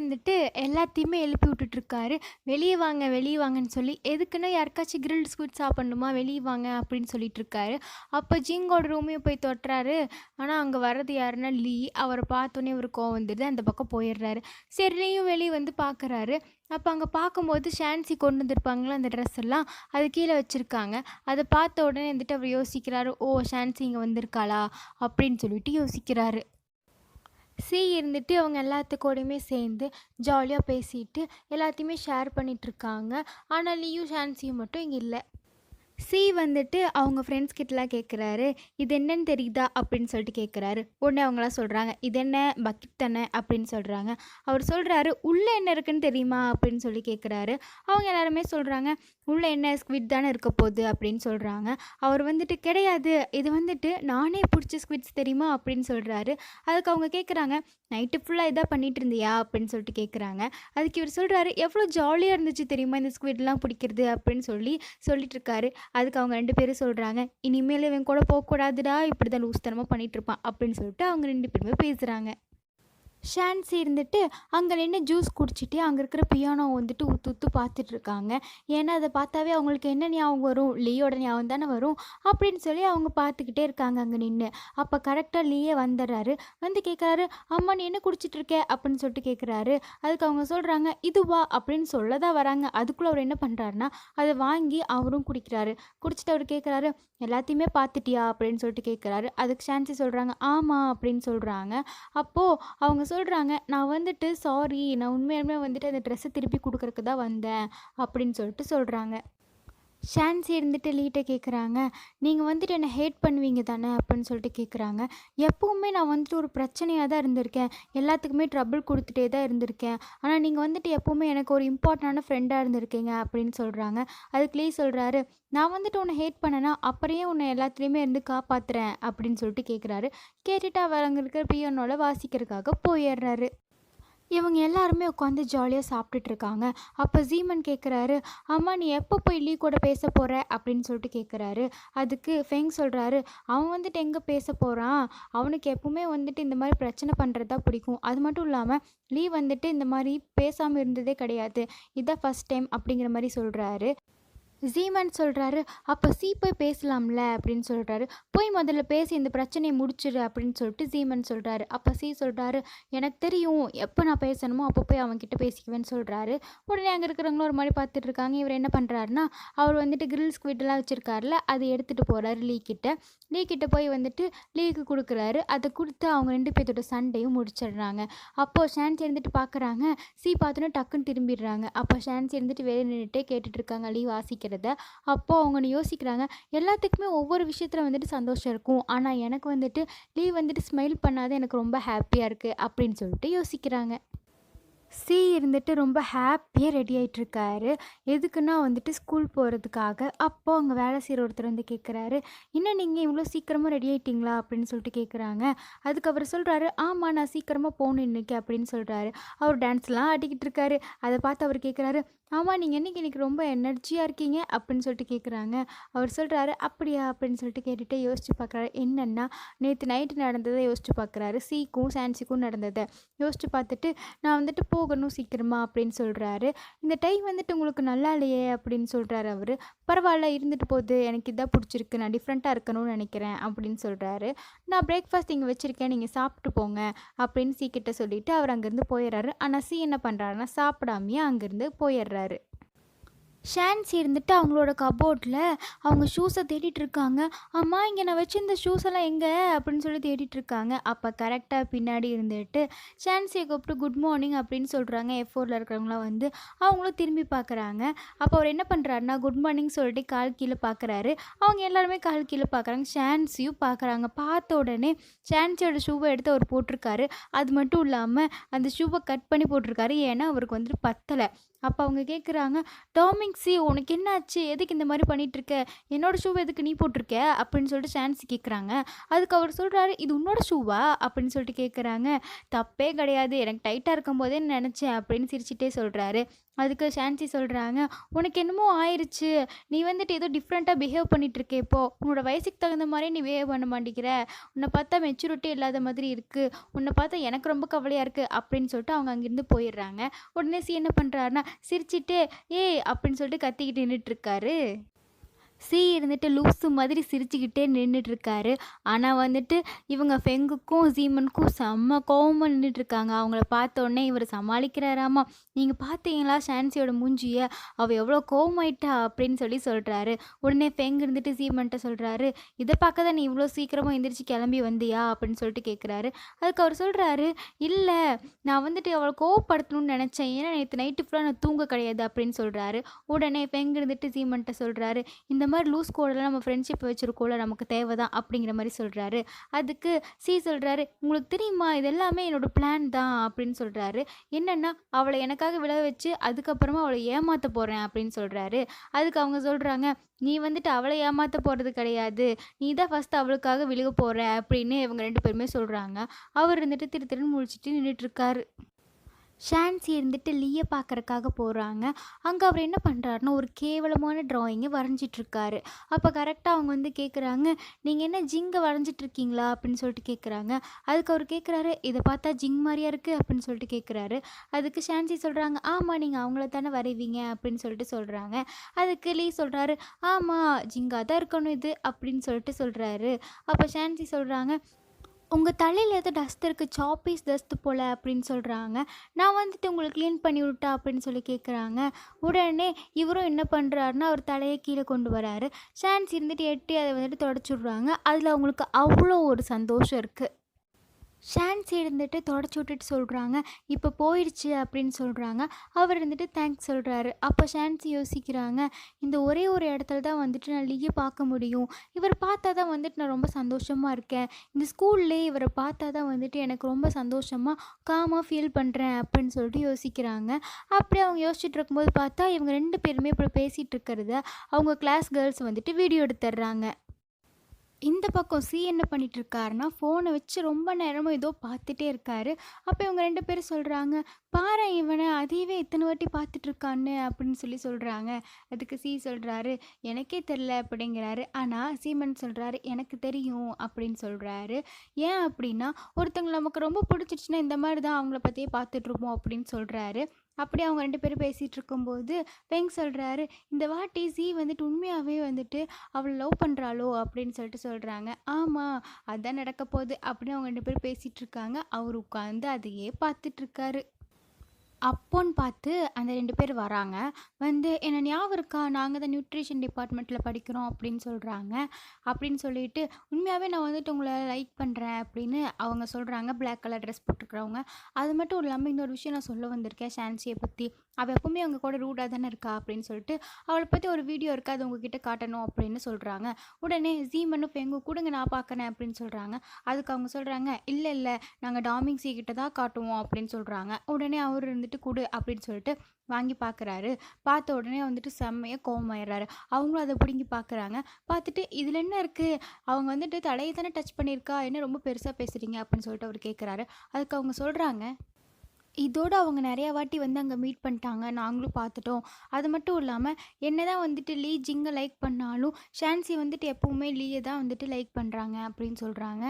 இருந்துட்டு எல்லாத்தையுமே எழுப்பி விட்டுட்டுருக்காரு. "வெளிய வாங்க, வெளிய வாங்கன்னு" சொல்லி. எதுக்குன்னா யாருக்காச்சும் கிரில்டு ஸ்குவிட் சாப்பிடணுமா, வெளிய வாங்க அப்படின்னு சொல்லிட்டுருக்காரு. அப்போ ஜிங்கோட ரூமையும் போய் தொட்றாரு. ஆனா அங்க வர்றது யாருன்னா லீ. அவர பார்த்தோனே இவருக்கு கோவம் வந்துருது. அந்த பக்கம் போயிடுறாரு. சரி லீயும் வெளிய வந்து பார்க்குறாரு. அப்போ அங்க பார்க்கும்போது ஷான்சி கொண்டு வந்திருப்பாங்கல்ல அந்த ட்ரெஸ் எல்லாம், அது கீழ வச்சிருக்காங்க. அத பார்த்த உடனே வந்துட்டு அவர் யோசிக்கிறாரு, "ஓ! ஷான்சி இங்க வந்திருக்காளா?" அப்படின்னு சொல்லிட்டு யோசிக்கிறாரு. சி இருந்துட்டு அவங்க எல்லாத்துக்கூடயுமே சேர்ந்து ஜாலியா பேசிட்டு, எல்லாத்தையுமே ஷேர் பண்ணிட்டுருக்காங்க. ஆனா லியும், ஷான்சியும் மட்டும் இங்க இல்ல. சி வந்துட்டு அவங்க ஃப்ரெண்ட்ஸ் கிட்டலாம் கேட்குறாரு, "இது என்னன்னு தெரியுதா?" அப்படின்னு சொல்லிட்டு கேட்குறாரு. உடனே அவங்கலாம் சொல்கிறாங்க, "இது என்ன பக்கெட் தானே?" அப்படின்னு சொல்கிறாங்க. அவர் சொல்கிறாரு, "உள்ளே என்ன இருக்குன்னு தெரியுமா?" அப்படின்னு சொல்லி கேட்குறாரு. அவங்க எல்லாருமே சொல்கிறாங்க, "உள்ளே என்ன ஸ்குவிட் தானே இருக்க போகுது" அப்படின்னு சொல்கிறாங்க. அவர் வந்துட்டு, "கிடையாது, இது வந்துட்டு நானே பிடிச்ச ஸ்குவிட்ஸ் தெரியுமா?" அப்படின்னு சொல்கிறாரு. அதுக்கு அவங்க கேட்குறாங்க, "நைட்டு ஃபுல்லாக இதான் பண்ணிட்டு இருந்தியா?" அப்படின்னு சொல்லிட்டு கேட்குறாங்க. அதுக்கு இவர் சொல்கிறாரு, "எவ்வளோ ஜாலியாக இருந்துச்சு தெரியுமா இந்த ஸ்குவிட்லாம் பிடிக்கிறது" அப்படின்னு சொல்லிட்டு இருக்காரு. அதுக்கு அவங்க 2 பேரும் சொல்கிறாங்க, "இனிமேல் இவன் கூட போகக்கூடாதுடா, இப்படி தான் லூஸ்தனமாக பண்ணிகிட்ருப்பான்" அப்படின்னு சொல்லிட்டு அவங்க 2 பேருமே பேசுகிறாங்க. ஷான்சி இருந்துட்டு அங்கே நின்று ஜூஸ் குடிச்சிட்டு அங்கே இருக்கிற பியானோ வந்துட்டு உத்து உத்து பார்த்துட்ருக்காங்க. ஏன்னா அதை பார்த்தாவே அவங்களுக்கு என்ன ஞாபகம் வரும், லீயோட ஞாபகம் தானே வரும். அப்படின்னு சொல்லி அவங்க பார்த்துக்கிட்டே இருக்காங்க அங்கே நின்று. அப்போ கரெக்டாக லீயே வந்துடுறாரு. வந்து கேட்குறாரு, "அம்மா நீ என்ன குடிச்சிட்டு இருக்க?" அப்படின்னு சொல்லிட்டு கேட்குறாரு. அதுக்கு அவங்க சொல்கிறாங்க, "இதுவா?" அப்படின்னு சொல்ல தான் வராங்க. அதுக்குள்ளே அவர் என்ன பண்ணுறாருன்னா அதை வாங்கி அவரும் குடிக்கிறாரு. குடிச்சிட்டு அவர் கேட்குறாரு, "எல்லாத்தையுமே பார்த்துட்டியா?" அப்படின்னு சொல்லிட்டு கேட்குறாரு. அதுக்கு ஷான்சி சொல்கிறாங்க, "ஆமாம்" அப்படின்னு சொல்கிறாங்க. அப்போது அவங்க சொல்கிறாங்க, "நான் வந்துட்டு சாரி, நான் உண்மையாலுமே வந்துட்டு அந்த ட்ரெஸ்ஸை திருப்பி கொடுக்கறக்கு தான் வந்தேன்" அப்படின்னு சொல்லிட்டு சொல்கிறாங்க. ஷான்சி இருந்துட்டு லீட்ட கேட்குறாங்க, "நீங்கள் வந்துட்டு என்னை ஹேட் பண்ணுவீங்க தானே?" அப்படின்னு சொல்லிட்டு கேட்குறாங்க. "எப்பவுமே நான் வந்துட்டு ஒரு பிரச்சனையாக தான் இருந்திருக்கேன். எல்லாத்துக்குமே ட்ரபிள் கொடுத்துட்டே தான் இருந்திருக்கேன். ஆனால் நீங்கள் வந்துட்டு எப்போவுமே எனக்கு ஒரு இம்பார்ட்டண்டான ஃப்ரெண்டாக இருந்திருக்கீங்க" அப்படின்னு சொல்கிறாங்க. அதுக்கு லீ சொல்கிறாரு, "நான் வந்துட்டு உன்னை ஹேட் பண்ணேன்னா அப்புறம் ஏன் உன்னை எல்லாத்துலேயுமே இருந்து காப்பாற்றுறேன்" அப்படின்னு சொல்லிட்டு கேட்குறாரு. கேட்டுட்டு அவர் அங்கே இருக்கிற பியானோல வாசிக்கிறதுக்காக போயிடுறாரு. இவங்க எல்லாருமே உட்காந்து ஜாலியாக சாப்பிட்டுட்டு இருக்காங்க. அப்போ ஜீமன் கேட்குறாரு, "அம்மா நீ எப்போ போய் லீ கூட பேச போகிற?" அப்படின்னு சொல்லிட்டு கேட்குறாரு. அதுக்கு ஃபெங் சொல்கிறாரு, "அவன் வந்துட்டு எங்கே பேச போகிறான், அவனுக்கு எப்பவுமே வந்துட்டு இந்த மாதிரி பிரச்சனை பண்ணுறது தான் பிடிக்கும். அது மட்டும் இல்லாமல் லீ வந்துட்டு இந்த மாதிரி பேசாமல் இருந்ததே கிடையாது. இதான் ஃபஸ்ட் டைம்" அப்படிங்கிற மாதிரி சொல்கிறாரு. ஜீமன் சொல்கிறாரு, "அப்போ சி போய் பேசலாம்ல" அப்படின்னு சொல்கிறாரு. "போய் முதல்ல பேசி இந்த பிரச்சனையை முடிச்சிடு" அப்படின்னு சொல்லிட்டு ஜீமன் சொல்கிறாரு. அப்போ சி சொல்கிறாரு, "எனக்கு தெரியும், எப்போ நான் பேசணுமோ அப்போ போய் அவன்கிட்ட பேசிக்குவேன்னு" சொல்கிறாரு. உடனே அங்கே இருக்கிறவங்களும் ஒரு மாதிரி பார்த்துட்டு இருக்காங்க. இவர் என்ன பண்ணுறாருன்னா, அவர் வந்துட்டு கிரில் ஸ்குவிட்லாம் வச்சுருக்காருல, அதை எடுத்துகிட்டு போகிறாரு லீ கிட்ட. லீ கிட்ட போய் வந்துட்டு லீக்கு கொடுக்குறாரு. அதை கொடுத்து அவங்க 2 பேர்த்தோட சண்டையும் முடிச்சிடுறாங்க. அப்போது ஷான்சி இருந்துட்டு பார்க்குறாங்க. சி பார்த்தோன்னே டக்குன்னு திரும்பிடுறாங்க. அப்போ ஷான்சி இருந்துட்டு வெளியே நின்றுட்டே கேட்டுட்டு இருக்காங்க லீ வாசிக்கிறத. அப்போது அவங்க ஒன்று யோசிக்கிறாங்க, எல்லாத்துக்குமே ஒவ்வொரு விஷயத்தில் வந்துட்டு சந்தோஷம் இருக்கும். ஆனால் எனக்கு வந்துட்டு லீ வந்துட்டு ஸ்மைல் பண்ணாத எனக்கு ரொம்ப ஹாப்பியாக இருக்குது அப்படின்னு சொல்லிட்டு யோசிக்கிறாங்க. சி இருந்துட்டு ரொம்ப ஹாப்பியாக ரெடி ஆகிட்டுருக்காரு. எதுக்குன்னா வந்துட்டு ஸ்கூல் போகிறதுக்காக. அப்போது அங்கே வேலை செய்கிற ஒருத்தர் வந்து கேட்குறாரு, "என்ன நீங்கள் இவ்வளோ சீக்கிரமாக ரெடி ஆகிட்டிங்களா?" அப்படின்னு சொல்லிட்டு கேட்குறாங்க. அதுக்கு அவர் சொல்கிறாரு, "ஆமாம் நான் சீக்கிரமாக போகணும் இன்றைக்கி" அப்படின்னு சொல்கிறாரு. அவர் டான்ஸ்லாம் ஆடிக்கிட்டு இருக்காரு. அதை பார்த்து அவர் கேட்குறாரு, "ஆமாம் நீங்கள் என்னைக்கு இன்னைக்கு ரொம்ப எனர்ஜியாக இருக்கீங்க" அப்படின்னு சொல்லிட்டு கேட்குறாங்க. அவர் சொல்கிறாரு, "அப்படியா?" அப்படின்னு சொல்லிட்டு கேட்டுட்டு யோசிச்சு பார்க்குறாரு. என்னென்னா நேற்று நைட்டு நடந்ததை யோசிச்சு பார்க்குறாரு. சிக்கும் சான்சிக்கும் நடந்ததை யோசிச்சு பார்த்துட்டு, "நான் வந்துட்டு போகணும் சீக்கிரமா" அப்படின்னு சொல்கிறாரு. "இந்த டைம் வந்துட்டு உங்களுக்கு நல்லா இல்லையே" அப்படின்னு சொல்கிறாரு அவரு. "பரவாயில்ல இருந்துட்டு போகுது, எனக்கு இதான் பிடிச்சிருக்கு, நான் டிஃப்ரெண்ட்டாக இருக்கணும்னு நினைக்கிறேன்" அப்படின்னு சொல்கிறாரு. "நான் பிரேக்ஃபாஸ்ட் இங்கே வச்சுருக்கேன், நீங்கள் சாப்பிட்டு போங்க" அப்படின்னு சி கிட்ட சொல்லிவிட்டு அவர் அங்கேருந்து போயிடுறாரு. ஆனால் சி என்ன பண்ணுறாருன்னா சாப்பிடாமையே அங்கேருந்து போயிடுறாரு. ஷான்சி இருந்துட்டு அவங்களோட கபோர்டில் அவங்க ஷூஸை தேடிட்டு இருக்காங்க. "அம்மா இங்கே நான் வச்சிருந்த ஷூஸ் எல்லாம் எங்கே?" அப்படின்னு சொல்லி தேடிட்டு இருக்காங்க. அப்போ கரெக்டாக பின்னாடி இருந்துட்டு ஷான்சியை கூப்பிட்டு குட் மார்னிங் அப்படின்னு சொல்கிறாங்க. F4ல இருக்கிறவங்களாம் வந்து அவங்களும் திரும்பி பார்க்குறாங்க. அப்போ அவர் என்ன பண்ணுறாருன்னா குட் மார்னிங் சொல்லிட்டு கால் கீழே பார்க்குறாரு. அவங்க எல்லாருமே கால் கீழே பார்க்குறாங்க. ஷான்சியும் பார்க்குறாங்க. பார்த்த உடனே ஷான்சியோட ஷூவை எடுத்து அவர் போட்டிருக்காரு. அது மட்டும் இல்லாமல் அந்த ஷூவை கட் பண்ணி போட்டிருக்காரு. ஏன்னா அவருக்கு வந்துட்டு பத்தலை. அப்போ அவங்க கேட்குறாங்க, "டாமிங் சி உனக்கு என்ன ஆச்சு? எதுக்கு இந்த மாதிரி பண்ணிட்டு இருக்க? என்னோட ஷூவை எதுக்கு நீ போட்டிருக்க அப்படின்னு சொல்லிட்டு ஷான்சி கேட்குறாங்க. அதுக்கு அவர் சொல்கிறாரு, இது உன்னோட ஷூவா அப்படின்னு சொல்லிட்டு கேட்குறாங்க. தப்பே கிடையாது, எனக்கு டைட்டாக இருக்கும் போதே நினச்சேன் அப்படின்னு சிரிச்சிட்டே சொல்கிறாரு. அதுக்கு ஷான்சி சொல்கிறாங்க, உனக்கு என்னமோ ஆயிடுச்சு, நீ வந்துட்டு ஏதோ டிஃப்ரெண்ட்டாக பிஹேவ் பண்ணிட்டு இருக்க, இப்போ உன்னோட வயசுக்கு தகுந்த மாதிரி நீ பிஹேவ் பண்ண மாட்டேங்கிற, உன்னை பார்த்தா மெச்சூரிட்டி இல்லாத மாதிரி இருக்குது, உன்னை பார்த்தா எனக்கு ரொம்ப கவலையாக இருக்குது அப்படின்னு சொல்லிட்டு அவங்க அங்கேருந்து போயிடுறாங்க. உடனே என்ன பண்ணுறாருன்னா சிரிச்சிட்டு ஏய் அப்படின்னு சொல்லிட்டு கத்திக்கிட்டு நின்றுட்டுருக்காரு. இருந்துட்டு லூஸு மாதிரி சிரிச்சுக்கிட்டே நின்றுட்டுருக்காரு. ஆனால் வந்துட்டு இவங்க ஃபெங்குக்கும் ஜீமனுக்கும் செம்ம கோவமாக நின்றுட்டுருக்காங்க. அவங்கள பார்த்தோன்னே இவர் சமாளிக்கிறாராமா. நீங்கள் பார்த்தீங்களா ஷான்சியோட மூஞ்சியை, அவள் எவ்வளோ கோவமாயிட்டா அப்படின்னு சொல்கிறாரு. உடனே ஃபெங் இருந்துட்டு ஜீமன்ட்ட சொல்கிறாரு, இதை பார்க்க தான் நீ இவ்வளோ சீக்கிரமாக எந்திரிச்சு கிளம்பி வந்தியா அப்படின்னு சொல்லிட்டு கேட்குறாரு. அதுக்கு அவர் சொல்கிறாரு, இல்லை நான் வந்துட்டு அவளை கோவப்படுத்தணும்னு நினச்சேன், ஏன்னா நேற்று நைட்டு ஃபுல்லாக நான் தூங்க கிடையாது அப்படின்னு சொல்கிறாரு. உடனே ஃபெங் இருந்துட்டு ஜீமன்ட்ட சொல்கிறாரு, இந்த மாதிரி லூஸ் கோடெல்லாம் நம்ம ஃப்ரெண்ட்ஷிப் வச்சுருக்கோம்ல, நமக்கு தேவை தான் அப்படிங்கிற மாதிரி சொல்கிறாரு. அதுக்கு சொல்கிறாரு, உங்களுக்கு தெரியுமா இது எல்லாமே என்னோடய பிளான் தான் அப்படின்னு சொல்கிறாரு. என்னென்னா அவளை எனக்காக விழ வச்சு அதுக்கப்புறமா அவளை ஏமாற்ற போகிறேன் அப்படின்னு சொல்கிறாரு. அதுக்கு அவங்க சொல்கிறாங்க, நீ வந்துட்டு அவளை ஏமாற்ற போகிறது கிடையாது, நீ தான் ஃபஸ்ட்டு அவளுக்காக விழுக போகிற அப்படின்னு இவங்க 2 பேருமே சொல்கிறாங்க. அவர் இருந்துட்டு திரு திருன்னு முழிச்சிட்டு நின்றுட்டுருக்காரு. ஷான்சி இருந்துட்டு லீயை பார்க்குறக்காக போகிறாங்க. அங்கே அவர் என்ன பண்ணுறாருன்னா ஒரு கேவலமான ட்ராயிங்கை வரைஞ்சிட்ருக்காரு. அப்போ கரெக்டாக அவங்க வந்து கேட்குறாங்க, நீங்கள் என்ன ஜிங்கை வரைஞ்சிட்ருக்கீங்களா அப்படின்னு சொல்லிட்டு கேட்குறாங்க. அதுக்கு அவர் கேட்குறாரு, இதை பார்த்தா ஜிங் மாதிரியா இருக்குது அப்படின்னு சொல்லிட்டு கேட்குறாரு. அதுக்கு ஷான்சி சொல்கிறாங்க, ஆமாம் நீங்கள் அவங்கள தானே வரைவீங்க அப்படின்னு சொல்லிட்டு சொல்கிறாங்க. அதுக்கு லீ சொல்கிறாரு, ஆமாம் ஜிங்காக தான் இருக்கணும் இது அப்படின்னு சொல்லிட்டு சொல்கிறாரு. அப்போ ஷான்சி சொல்கிறாங்க, உங்கள் தலையில் ஏதோ டஸ்ட் இருக்குது, சாப்பீஸ் டஸ்ட்டு போல் அப்படின்னு சொல்கிறாங்க. நான் வந்துட்டு உங்களுக்கு க்ளீன் பண்ணி விட்டா அப்படின்னு சொல்லி கேட்குறாங்க. உடனே இவரும் என்ன பண்ணுறாருன்னா அவர் தலையை கீழே கொண்டு வராரு. ஷான்ஸ் இருந்துட்டு எட்டி அதை வந்துட்டு தொடச்சி விட்றாங்க. அதில் அவங்களுக்கு அவ்வளோ ஒரு சந்தோஷம் இருக்குது. ஷான்சி இருந்துட்டு தொடச்சி விட்டுட்டு சொல்கிறாங்க, இப்போ போயிடுச்சு அப்படின்னு சொல்கிறாங்க. அவர் இருந்துட்டு தேங்க்ஸ் சொல்கிறாரு. அப்போ ஷான்சி யோசிக்கிறாங்க, இந்த ஒரே ஒரு இடத்துல தான் வந்துட்டு நான் லீயை பார்க்க முடியும், இவர் பார்த்தா தான் வந்துட்டு நான் ரொம்ப சந்தோஷமாக இருக்கேன், இந்த ஸ்கூல்லே இவரை பார்த்தா தான் வந்துட்டு எனக்கு ரொம்ப சந்தோஷமாக காமாக ஃபீல் பண்ணுறேன் அப்படின்னு சொல்லிட்டு யோசிக்கிறாங்க. அப்படி அவங்க யோசிச்சுட்டு இருக்கும்போது பார்த்தா இவங்க 2 பேருமே இப்படி பேசிகிட்டு இருக்கிறத அவங்க கிளாஸ் கேர்ள்ஸ் வந்துட்டு வீடியோ எடுத்துடுறாங்க. இந்த பக்கம் என்ன பண்ணிட்டு இருக்காருன்னா ஃபோனை வச்சு ரொம்ப நேரமும் ஏதோ பார்த்துட்டே இருக்காரு. அப்போ இவங்க 2 பேரும் சொல்கிறாங்க, பாரு இவனை அதையவே இத்தனை வாட்டி பார்த்துட்டு இருக்கான்னு அப்படின்னு சொல்கிறாங்க. அதுக்கு சொல்கிறாரு, எனக்கே தெரில அப்படிங்கிறாரு. ஆனால் சீமன் சொல்கிறாரு, எனக்கு தெரியும் அப்படின்னு சொல்கிறாரு. ஏன் அப்படின்னா ஒருத்தவங்களை நமக்கு ரொம்ப பிடிச்சிருச்சுன்னா இந்த மாதிரி தான் அவங்கள பற்றியே பார்த்துட்ருப்போம் அப்படின்னு சொல்கிறாரு. அப்படி அவங்க 2 பேரும் பேசிகிட்டு இருக்கும்போது ஃபெங் சொல்கிறாரு, இந்த வாட்டி வந்துட்டு உண்மையாகவே வந்துட்டு அவளை லவ் பண்ணுறாளோ அப்படின்னு சொல்கிறாங்க. ஆமாம் அதான் நடக்க போகுது அப்படின்னு அவங்க 2 பேரும் பேசிகிட்டு இருக்காங்க. அவர் உட்காந்து அதையே பார்த்துட்ருக்காரு. அப்போன்னு பார்த்து அந்த 2 பேர் வராங்க. வந்து என்ன ஞாபகம் இருக்கா? நாங்கள் தான் நியூட்ரிஷன் டிபார்ட்மெண்ட்டில் படிக்கிறோம் அப்படின்னு சொல்கிறாங்க. அப்படின்னு சொல்லிட்டு உண்மையாகவே நான் வந்துட்டு உங்களை லைக் பண்ணுறேன் அப்படின்னு அவங்க சொல்கிறாங்க. பிளாக் கலர் ட்ரெஸ் போட்டுருக்கிறவங்க. அது மட்டும் இல்லாமல் இன்னொரு விஷயம் நான் சொல்ல வந்திருக்கேன் ஷான்சியை பற்றி. அவள் எப்பவுமே அவங்க கூட ரூடாக தானே இருக்கா அப்படின்னு சொல்லிட்டு அவளை பற்றி ஒரு வீடியோ இருக்கா, அது உங்ககிட்ட காட்டணும் அப்படின்னு சொல்கிறாங்க. உடனே ஜீமனும் ஃபெங்கும் கொடுங்க நான் பார்க்குறேன் அப்படின்னு சொல்கிறாங்க. அதுக்கு அவங்க சொல்கிறாங்க, இல்லை இல்லை நாங்கள் டாமிங் கிட்ட தான் காட்டுவோம் அப்படின்னு சொல்கிறாங்க. உடனே அவர் வந்துட்டு கொடு அப்படின்னு சொல்லிட்டு வாங்கி பார்க்குறாரு. பார்த்த உடனே வந்துட்டு செம்மையாக கோவமாயிடுறாரு. அவங்களும் அதை பிடுங்கி பார்க்குறாங்க. பார்த்துட்டு இதில் என்ன இருக்குது, அவங்க வந்துட்டு தலையை தானே டச் பண்ணியிருக்கா, என்ன ரொம்ப பெருசாக பேசுகிறீங்க அப்படின்னு சொல்லிட்டு அவர் கேட்குறாரு. அதுக்கு அவங்க சொல்கிறாங்க, இதோடு அவங்க நிறையா வாட்டி வந்து அங்கே மீட் பண்ணிட்டாங்க, நாங்களும் பார்த்துட்டோம். அது மட்டும் இல்லாமல் என்ன தான் வந்துட்டு லீ ஜிங்கை லைக் பண்ணாலும் ஷான்சி வந்துட்டு எப்போவுமே லீயை தான் வந்துட்டு லைக் பண்ணுறாங்க அப்படின்னு சொல்கிறாங்க.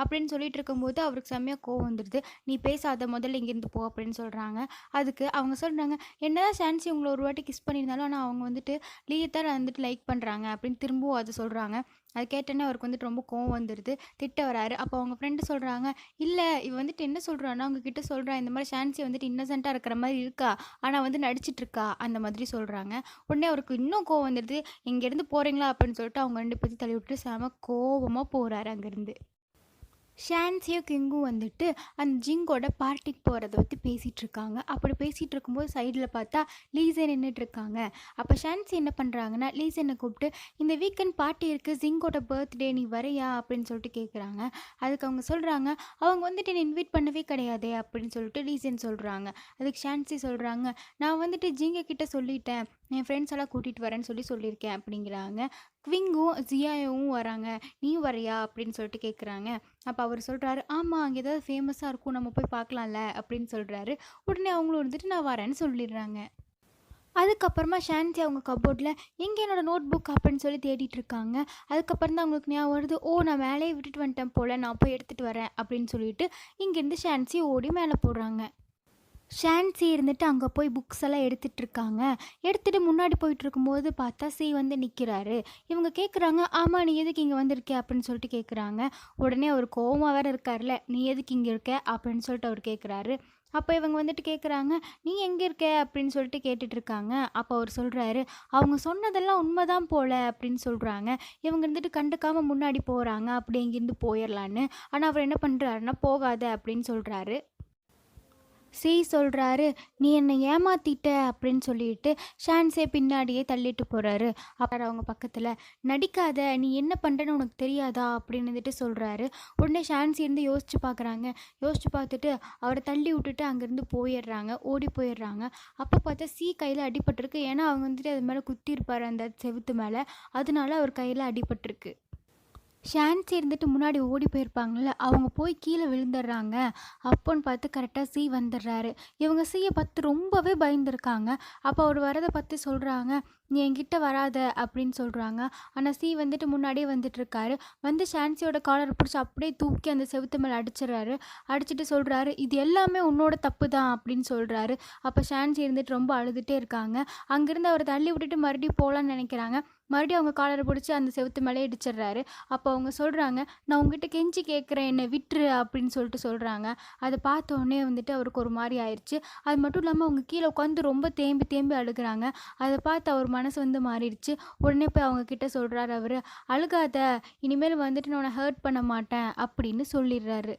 அப்படின்னு சொல்லிட்டு இருக்கும்போது அவருக்கு செம்மையாக கோவம் வந்துடுது. நீ பேசாத, முதல்ல இங்கேருந்து போ அப்படின்னு சொல்கிறாங்க. அதுக்கு அவங்க சொல்கிறாங்க, என்ன தான் ஷான்சி உங்களை ஒரு வாட்டி கிஸ் பண்ணியிருந்தாலும் ஆனால் அவங்க வந்துட்டு லீயை தான் வந்துட்டு லைக் பண்ணுறாங்க அப்படின்னு திரும்பவும் அதை சொல்கிறாங்க. அது கேட்டோன்னே அவருக்கு வந்துட்டு ரொம்ப கோவம் வந்துடுது, திட்ட வராரு. அப்போ அவங்க ஃப்ரெண்டு சொல்கிறாங்க, இல்லை இவ வந்துட்டு என்ன சொல்கிறான்னா அவங்க கிட்ட சொல்கிறா, இந்த மாதிரி ஷான்சி வந்துட்டு இன்னசென்ட்டாக இருக்கிற மாதிரி இருக்கா, ஆனால் வந்து நடிச்சிட்ருக்கா அந்த மாதிரி சொல்கிறாங்க. உடனே அவருக்கு இன்னும் கோவம் வந்துடுது. இங்கேருந்து போகிறீங்களா அப்படின்னு சொல்லிட்டு அவங்க 2 பேர்த்தையும் தள்ளி விட்டுட்டு செம கோவமாக போகிறாரு அங்கேருந்து. ஷான்சியும் கிங்கும் வந்துட்டு அந்த ஜிங்கோட பார்ட்டிக்கு போகிறத பற்றி பேசிகிட்டு இருக்காங்க. அப்படி பேசிகிட்டு இருக்கும்போது சைடில் பார்த்தா லீசே நின்றுட்டுருக்காங்க. அப்போ ஷான்சி என்ன பண்ணுறாங்கன்னா, லீசனை கூப்பிட்டு இந்த வீக்கெண்ட் பார்ட்டி இருக்குது, ஜிங்கோட பர்த்டே, நீ வரையா அப்படின்னு சொல்லிட்டு கேட்குறாங்க. அதுக்கு அவங்க சொல்கிறாங்க, அவங்க வந்துட்டு என்னை இன்வைட் பண்ணவே கிடையாதே அப்படின்னு சொல்லிட்டு லீசன் சொல்கிறாங்க. அதுக்கு ஷான்சி சொல்கிறாங்க, நான் வந்துட்டு ஜிங்க கிட்ட சொல்லிட்டேன், என் ஃப்ரெண்ட்ஸ் எல்லாம் கூட்டிகிட்டு வரேன்னு சொல்லியிருக்கேன் அப்படிங்கிறாங்க. குவிங்கும் ஜியாவும் வராங்க, நீ வரையா அப்படின்னு சொல்லிட்டு கேட்குறாங்க. அப்போ அவர் சொல்கிறாரு, ஆமாம் அங்கே ஏதாவது ஃபேமஸாக இருக்கும், நம்ம போய் பார்க்கலாம்ல அப்படின்னு சொல்கிறாரு. உடனே அவங்களும் வந்துட்டு நான் வரேன்னு சொல்லிடுறாங்க. அதுக்கப்புறமா ஷான்சி அவங்க கபோர்டில் எங்கே என்னோடய நோட் புக் அப்படின்னு சொல்லி தேடிட்டு இருக்காங்க. அதுக்கப்புறம் தான் அவங்களுக்கு ஞாபகம் வருது, ஓ நான் மேலே விட்டுட்டு வந்துட்டேன் போல், நான் போய் எடுத்துகிட்டு வரேன் அப்படின்னு சொல்லிட்டு இங்கேருந்து ஷான்சி ஓடி மேலே போடுறாங்க. ஷான்சி இருந்துட்டு அங்கே போய் புக்ஸ் எல்லாம் எடுத்துகிட்ருக்காங்க. எடுத்துகிட்டு முன்னாடி போயிட்டுருக்கும்போது பார்த்தா சி வந்து நிற்கிறாரு. இவங்க கேட்குறாங்க, ஆமாம் நீ எதுக்கு இங்கே வந்திருக்க அப்படின்னு சொல்லிட்டு கேட்குறாங்க. உடனே அவர் கோவமாக வேறு இருக்கார்ல, நீ எதுக்கு இங்கே இருக்க அப்படின்னு சொல்லிட்டு அவர் கேட்குறாரு. அப்போ இவங்க வந்துட்டு கேட்குறாங்க, நீ எங்கே இருக்க அப்படின்னு சொல்லிட்டு கேட்டுட்ருக்காங்க. அப்போ அவர் சொல்கிறாரு, அவங்க சொன்னதெல்லாம் உண்மைதான் போல அப்படின்னு சொல்கிறாங்க. இவங்க இருந்துட்டு கண்டுக்காமல் முன்னாடி போகிறாங்க, அப்படி இங்கேருந்து போயிடலான்னு. ஆனால் அவர் என்ன பண்ணுறாருன்னா, போகாத அப்படின்னு சொல்கிறாரு. சி சொல்கிறாரு, நீ என்னை ஏமாத்திட்ட அப்படின்னு சொல்லிட்டு ஷான்ஸே பின்னாடியே தள்ளிட்டு போகிறாரு. அப்புறம் அவங்க பக்கத்தில், நடிக்காத, நீ என்ன பண்ணுறன்னு உனக்கு தெரியாதா அப்படின்னு வந்துட்டு சொல்கிறாரு. உடனே ஷான்ஸி இருந்து யோசிச்சு பார்க்குறாங்க. யோசிச்சு பார்த்துட்டு அவரை தள்ளி விட்டுட்டு அங்கேருந்து போயிடுறாங்க, ஓடி போயிடுறாங்க. அப்போ பார்த்தா சி கையில் அடிபட்டிருக்கு. ஏன்னா அவங்க வந்துட்டு அது மேலே குத்திருப்பார் அந்த செவுத்து மேலே, அதனால அவர் கையில் அடிபட்டிருக்கு. ஷான்சி இருந்துட்டு முன்னாடி ஓடி போயிருப்பாங்கள்ல, அவங்க போய் கீழே விழுந்துடுறாங்க. அப்போன்னு பார்த்து கரெக்டாக சி வந்துடுறாரு. இவங்க சியை பார்த்து ரொம்பவே பயந்துருக்காங்க. அப்போ அவர் வரதை பார்த்து சொல்கிறாங்க, நீ என்கிட்ட வராத அப்படின்னு சொல்கிறாங்க. ஆனால் சி வந்துட்டு முன்னாடியே வந்துட்டுருக்காரு. வந்து ஷான்சியோட காலரை பிடிச்சி அப்படியே தூக்கி அந்த செவுத்து மேலே அடிச்சிடறாரு. அடிச்சுட்டு சொல்கிறாரு, இது எல்லாமே உன்னோட தப்பு தான் அப்படின்னு சொல்கிறாரு. அப்போ ஷான்சி இருந்துட்டு ரொம்ப அழுதுகிட்டே இருக்காங்க. அங்கேருந்து அவரை தள்ளி விட்டுட்டு மறுபடியும் போகலான்னு நினைக்கிறாங்க. மறுபடியும் அவங்க காலரை பிடிச்சி அந்த செவுத்து மேலே இடிச்சிடுறாரு. அப்போ அவங்க சொல்கிறாங்க, நான் உங்ககிட்ட கெஞ்சி கேட்குறேன், என்னை விட்டுரு அப்படின்னு சொல்கிறாங்க. அதை பார்த்த உடனே வந்துட்டு அவருக்கு ஒரு மாதிரி ஆயிடுச்சு. அது மட்டும் இல்லாமல் அவங்க கீழே உட்காந்து ரொம்ப தேம்பி தேம்பி அழுகிறாங்க. அதை பார்த்து அவர் மனசு வந்து மாறிடுச்சு. உடனே போய் அவங்க கிட்ட சொல்கிறாரு அவர், அழுகாத, இனிமேல் வந்துட்டு நான் உன்னை ஹர்ட் பண்ண மாட்டேன் அப்படின்னு சொல்லிடுறாரு.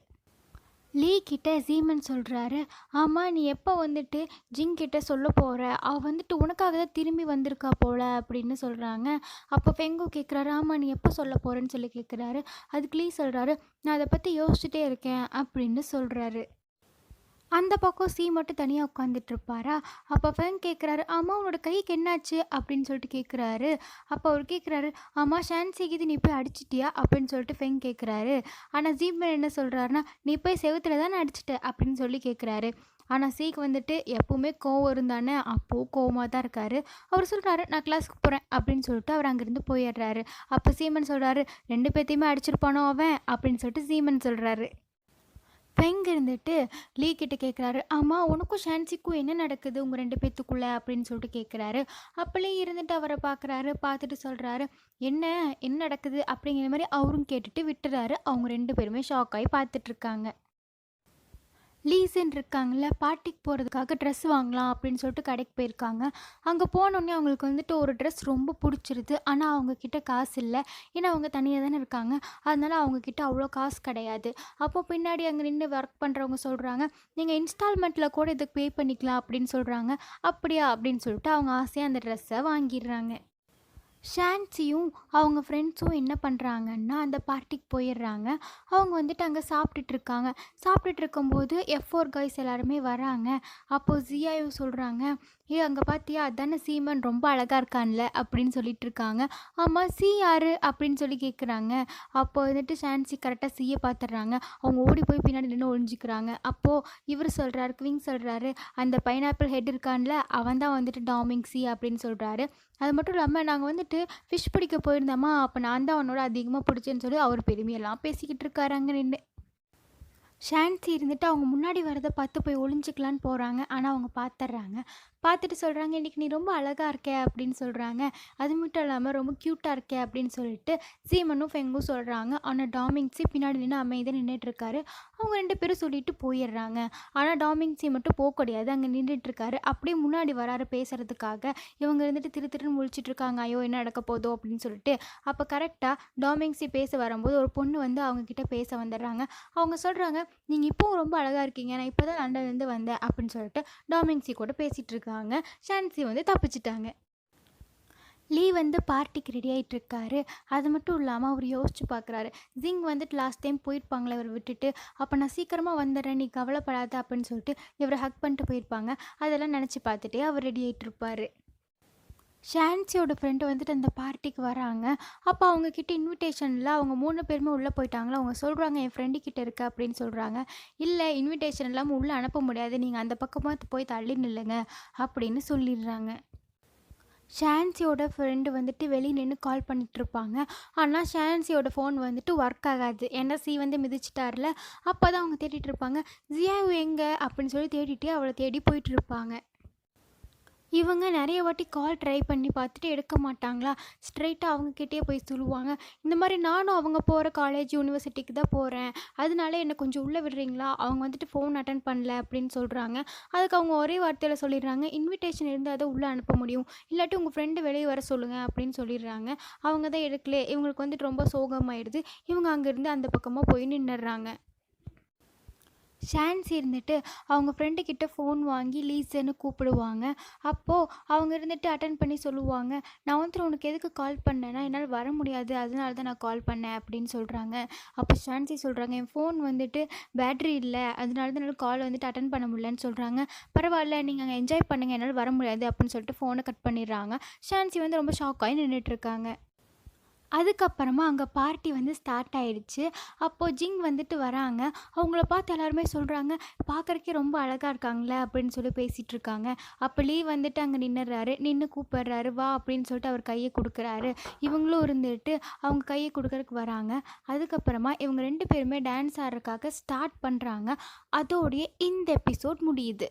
லீ கிட்ட ஜீமன் சொல்கிறாரு, ஆமாம் நீ எப்போ வந்துட்டு ஜிங் கிட்ட சொல்ல போகிற, அவள் வந்துட்டு உனக்காக தான் திரும்பி வந்திருக்கா போல அப்படின்னு சொல்கிறாங்க. அப்போ ஃபெங்கு கேட்குறாரு, ஆமாம் நீ எப்போ சொல்ல போகிறேன்னு சொல்லி கேட்குறாரு. அதுக்கு லீ சொல்கிறாரு, நான் அதை பற்றி யோசிச்சுட்டே இருக்கேன் அப்படின்னு சொல்கிறாரு. அந்த பக்கம் சி மட்டும் தனியாக உட்காந்துட்ருப்பாரா. அப்போ ஃபெங் கேட்குறாரு, ஆமாம் உன்னோட கைக்கு என்னாச்சு அப்படின்னு சொல்லிட்டு கேட்குறாரு. அப்போ அவர் கேட்குறாரு, ஆமாம் ஷான்சிக்கு இது நீ போய் அடிச்சிட்டியா அப்படின்னு சொல்லிட்டு ஃபெங் கேட்குறாரு. ஆனால் ஜீப்மேன் என்ன சொல்கிறாருன்னா, நீ போய் செவுத்துல தானே அடிச்சிட்ட அப்படின்னு சொல்லி கேட்குறாரு. ஆனால் சீக்கு வந்துட்டு எப்போவுமே கோவம் இருந்தானே, அப்போது கோவமாக தான் இருக்கார். அவர் சொல்கிறாரு, நான் கிளாஸுக்கு போகிறேன் அப்படின்னு சொல்லிட்டு அவர் அங்கேருந்து போயிடுறாரு. அப்போ சீமன் சொல்கிறாரு, 2 பேர்த்தையுமே அடிச்சிருப்பானோ அவன் அப்படின்னு சொல்லிட்டு சீமன் சொல்கிறாரு. ஃபெங் இருந்துட்டு லீ கிட்ட கேட்குறாரு, ஆமாம் உனக்கும் ஷான்சிக்கும் என்ன நடக்குது உங்கள் 2 பேத்துக்குள்ளே அப்படின்னு சொல்லிட்டு கேட்குறாரு. அப்போலே இருந்துட்டு அவரை பார்க்குறாரு. பார்த்துட்டு சொல்கிறாரு, என்ன என்ன நடக்குது அப்படிங்கிற மாதிரி அவரும் கேட்டுட்டு விட்டுறாரு. அவங்க 2 பேருமே ஷாக் ஆகி பார்த்துட்ருக்காங்க. லீசன் இருக்காங்கல்ல, பார்ட்டிக்கு போகிறதுக்காக ட்ரெஸ் வாங்கலாம் அப்படின்னு சொல்லிட்டு கடைக்கு போயிருக்காங்க. அங்கே போனோடனே அவங்களுக்கு வந்துட்டு ஒரு ட்ரெஸ் ரொம்ப பிடிச்சிருது. ஆனால் அவங்கக்கிட்ட காசு இல்லை. ஏன்னா அவங்க தனியாக தானே இருக்காங்க. அதனால் அவங்கக்கிட்ட அவ்வளோ காசு கிடையாது. அப்போ பின்னாடி அங்கே நின்று ஒர்க் பண்ணுறவங்க சொல்கிறாங்க, நீங்கள் இன்ஸ்டால்மெண்ட்டில் கூட இதுக்கு பே பண்ணிக்கலாம் அப்படின்னு சொல்கிறாங்க. அப்படியா அப்படின்னு சொல்லிட்டு அவங்க ஆசையாக அந்த ட்ரெஸ்ஸை வாங்கிடுறாங்க. ஷான்சியும் அவங்க ஃப்ரெண்ட்ஸும் என்ன பண்ணுறாங்கன்னா அந்த பார்ட்டிக்கு போயிடுறாங்க. அவங்க வந்துட்டு அங்கே சாப்பிட்டுட்ருக்காங்க. சாப்பிட்டுட்டு இருக்கும்போது F4 கைஸ் எல்லாருமே வராங்க. அப்போது ஜியாயும் சொல்கிறாங்க, ஏ அங்கே பார்த்தியா அதானே சீமன் ரொம்ப அழகாக இருக்கான்ல அப்படின்னு சொல்லிட்டு இருக்காங்க. ஆமாம் சி யார் அப்படின்னு சொல்லி கேட்குறாங்க. அப்போ வந்துட்டு ஷான்சி கரெக்டாக சியை பார்த்துட்றாங்க. அவங்க ஓடி போய் பின்னாடி நின்று ஒழிஞ்சிக்கிறாங்க. அப்போது இவர் சொல்கிறாரு, குவிங் சொல்கிறாரு, அந்த பைனாப்பிள் ஹெட் இருக்கான்ல அவன் தான் வந்துட்டு டாமிங் சி அப்படின்னு சொல்கிறாரு. அது மட்டும் இல்லாமல் நாங்கள் வந்துட்டு ஃபிஷ் பிடிக்க போயிருந்தோமா, அப்போ நான் தான் அவனோட அதிகமாக பிடிச்சேன்னு சொல்லி அவர் பெருமையெல்லாம் பேசிக்கிட்டு இருக்காரு அங்கே நின்று. ஷான்சி இருந்துட்டு அவங்க முன்னாடி வரதை பார்த்து போய் ஒளிஞ்சிக்கலான்னு போகிறாங்க. ஆனால் அவங்க பார்த்துட்றாங்க. பார்த்துட்டு சொல்கிறாங்க, இன்றைக்கி நீ ரொம்ப அழகாக இருக்க அப்படின்னு சொல்கிறாங்க. அது மட்டும் இல்லாமல் ரொம்ப க்யூட்டாக இருக்க அப்படின்னு சொல்லிட்டு சீமனும் ஃபெங்கும் சொல்கிறாங்க. ஆனால் டாமிங்ஸி பின்னாடி நின்று அமைதியாக நின்றுட்டுருக்காரு. அவங்க 2 பேரும் சொல்லிட்டு போயிடுறாங்க. ஆனால் டாமிங்ஸி மட்டும் போக கிடையாது, அங்கே நின்றுட்டுருக்காரு. அப்படியே முன்னாடி வராரு பேசுகிறதுக்காக. இவங்க இருந்துட்டு திரு திருன்னு முழிச்சிட்டு இருக்காங்க. ஐயோ என்ன நடக்க போதோ அப்படின்னு சொல்லிட்டு. அப்போ கரெக்டாக டாமிங்ஸி பேச வரும்போது ஒரு பொண்ணு வந்து அவங்கக்கிட்ட பேச வந்துடுறாங்க. அவங்க சொல்கிறாங்க, நீங்கள் இப்போவும் ரொம்ப அழகாக இருக்கீங்க, நான் இப்போ தான் லண்டன்லேருந்து வந்தேன் அப்படின்னு சொல்லிட்டு டாமிங்ஸி கூட பேசிகிட்டு இருக்காங்க. ஷான்சி வந்து தப்பிச்சிட்டாங்க. லீ வந்து பார்ட்டிக்கு ரெடி ஆகிட்டுருக்காரு. அது மட்டும் இல்லாமல் அவர் யோசிச்சு பார்க்குறாரு. ஜிங் வந்துட்டு லாஸ்ட் டைம் போயிருப்பாங்களே இவரை விட்டுட்டு, அப்போ நான் சீக்கிரமாக வந்துடுறேன் நீ கவலைப்படாத அப்படின்னு சொல்லிட்டு இவரை ஹக் பண்ணிட்டு போயிருப்பாங்க. அதெல்லாம் நினச்சி பார்த்துட்டே அவர் ரெடி ஆகிட்டுருப்பார். ஷான்சியோட ஃப்ரெண்டு வந்துட்டு அந்த பார்ட்டிக்கு வராங்க. அப்போ அவங்கக்கிட்ட இன்விடேஷனில் அவங்க 3 பேருமே உள்ளே போயிட்டாங்களா. அவங்க சொல்கிறாங்க என் ஃப்ரெண்டு கிட்ட இருக்கு அப்படின்னு சொல்கிறாங்க. இல்லை இன்விடேஷன் இல்லாமல் உள்ளே அனுப்ப முடியாது, நீங்கள் அந்த பக்கமாக போய் தள்ளி நில்லுங்க அப்படின்னு சொல்லிடுறாங்க. ஷான்சியோட ஃப்ரெண்டு வந்துட்டு வெளியே நின்று கால் பண்ணிகிட்ருப்பாங்க. ஆனால் ஷான்சியோட ஃபோன் வந்துட்டு ஒர்க் ஆகாது. ஏன்னா சி வந்து மிதிச்சிட்டார்ல. அப்போ தான் அவங்க தேடிட்டு இருப்பாங்க. ஜியாவு எங்கே அப்படின்னு சொல்லி தேடிட்டே அவளை தேடி போயிட்டுருப்பாங்க. இவங்க நிறைய வாட்டி கால் ட்ரை பண்ணி பார்த்துட்டு எடுக்க மாட்டாங்களா. ஸ்ட்ரெயிட்டாக அவங்கக்கிட்டே போய் சொல்லுவாங்க, இந்த மாதிரி நானும் அவங்க போகிற காலேஜ் யூனிவர்சிட்டிக்கு தான் போகிறேன், அதனால என்னை கொஞ்சம் உள்ளே விடுறீங்களா. அவங்க வந்துட்டு ஃபோன் அட்டன் பண்ணல அப்படின்னு சொல்கிறாங்க. அதுக்கு அவங்க ஒரே வார்த்தையில் சொல்லிடுறாங்க, இன்விடேஷன் இருந்தால் அதை உள்ளே அனுப்ப முடியும், இல்லாட்டி உங்கள் ஃப்ரெண்டு வெளியே வர சொல்லுங்கள் அப்படின்னு சொல்லிடுறாங்க. அவங்க தான் எடுக்கல. இவங்களுக்கு வந்துட்டு ரொம்ப சோகமாயிடுது. இவங்க அங்கேருந்து அந்த பக்கமாக போய் நின்றுடுறாங்க. ஷான்சி இருந்துட்டு அவங்க ஃப்ரெண்டுக்கிட்ட ஃபோன் வாங்கி லீஸுன்னு கூப்பிடுவாங்க. அப்போது அவங்க இருந்துட்டு அட்டன் பண்ணி சொல்லுவாங்க, நான் வந்துட்டு உனக்கு எதுக்கு கால் பண்ணேன்னா என்னால் வர முடியாது, அதனால தான் நான் கால் பண்ணேன் அப்படின்னு சொல்கிறாங்க. அப்போ ஷான்சி சொல்கிறாங்க, என் ஃபோன் வந்துட்டு பேட்ரி இல்லை, அதனால தான் என்னால் கால் வந்துட்டு அட்டன் பண்ண முடியலன்னு சொல்கிறாங்க. பரவாயில்ல நீங்கள் அங்கே என்ஜாய் பண்ணுங்கள், என்னால் வர முடியாது அப்படின்னு சொல்லிட்டு ஃபோனை கட் பண்ணிடுறாங்க. ஷான்சி வந்து ரொம்ப ஷாக் ஆகி நின்றுட்டுருக்காங்க. அதுக்கப்புறமா அங்கே பார்ட்டி வந்து ஸ்டார்ட் ஆகிடுச்சு. அப்போது ஜிங் வந்துட்டு வராங்க. அவங்கள பார்த்து எல்லாருமே சொல்கிறாங்க, பார்க்குறக்கே ரொம்ப அழகாக இருக்காங்களே அப்படின்னு சொல்லி பேசிகிட்ருக்காங்க. அப்போ லீ வந்துட்டு அங்கே நின்றுறாரு. நின்று கூப்பிட்றாரு, வா அப்படின்னு சொல்லிட்டு அவர் கையை கொடுக்குறாரு. இவங்களும் இருந்துட்டு அவங்க கையை கொடுக்கறதுக்கு வராங்க. அதுக்கப்புறமா இவங்க 2 பேருமே டான்ஸ் ஆடுறதுக்காக ஸ்டார்ட் பண்ணுறாங்க. அதோடைய இந்த எபிசோட் முடியுது.